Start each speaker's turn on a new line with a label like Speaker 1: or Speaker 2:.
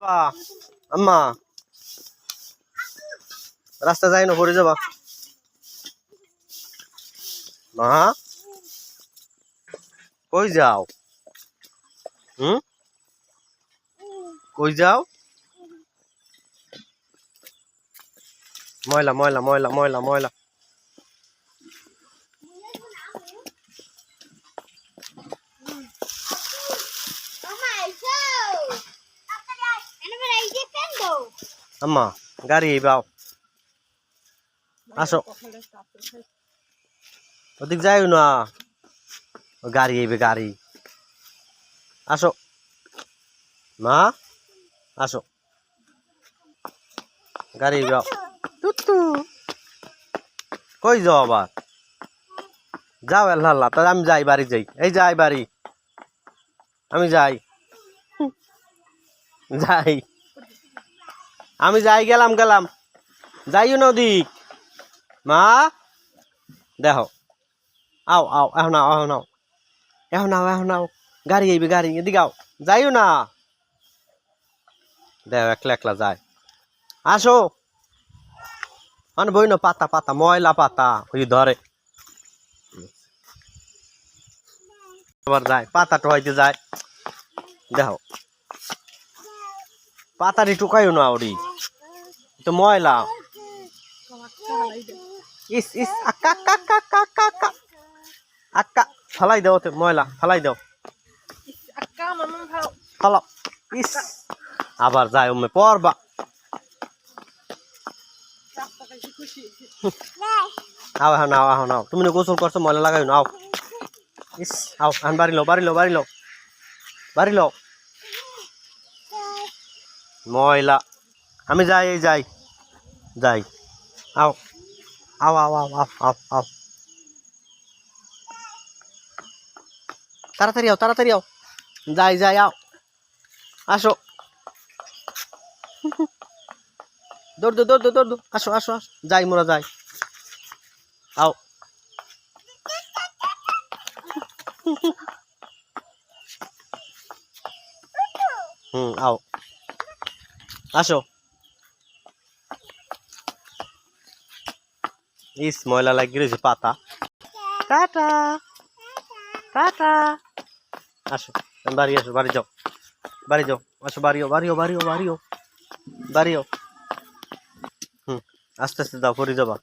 Speaker 1: আম্মা রাস্তা যাই না পড়ে যাবা মা কই যাও কই যাও ময়লা ময়লা ময়লা ময়লা ময়লা আম্মা গাড়ি বাও আসো ওদিক যাই না গাড়ি আইবে গাড়ি আসো মা আসো গাড়ি বাও কই যাও আবার যাও আল্লাহ আল্লাহ তাহলে আমি যাই বাড়ি যাই এই যাই বাড়ি আমি যাই যাই আমি যাই গেলাম গেলাম যাইও নদীক মা দেখো আও আও এখন নাও এখন নাও এখন নাও এখন নাও গাড়ি আইবে গাড়ি এদিকে আও যাইও না দেখো একলা একলা যায় আসো মানে বই না পাতা পাতা ময়লা পাতা ওই ধরে আবার যায় পাতা টোহাইতে যায় দেখো পাতারি টুকাইও না ওরি তো ময়লা ইস ইস আক্কা আক্কা আক্কা আক্কা আক্কা আক্কা ফালাই দাও তো ময়লা ফালাই দাও ফালাও ইস আবার যায় ওমে পরবা আও এখন নাও এখন নাও তুমি গোসল করছো ময়লা লাগাই নাও ইস আও এখন বাড়ি লো বাড়ি লো বাড়ি লো বাড়ি লো ময়লা আমি যাই এই যাই যাই আও আও আও আও আও আও আও তাড়াতাড়ি আও তাড়াতাড়ি আও যাই যাই আও আসো দৌড় দো দৌড় দো দৌড় দো আসো আসো আসো যাই মোরা যাই আও আও আসো ইস ময়লা লাগিয়ে রয়েছে পাতা টাটা টাটা আসো বাড়ি আসো বাড়ি যাও বাড়ি যাও আসো বাড়িও বাড়িও বাড়িও বাড়িও বাড়িও আস্তে আস্তে দাও পরে যাবা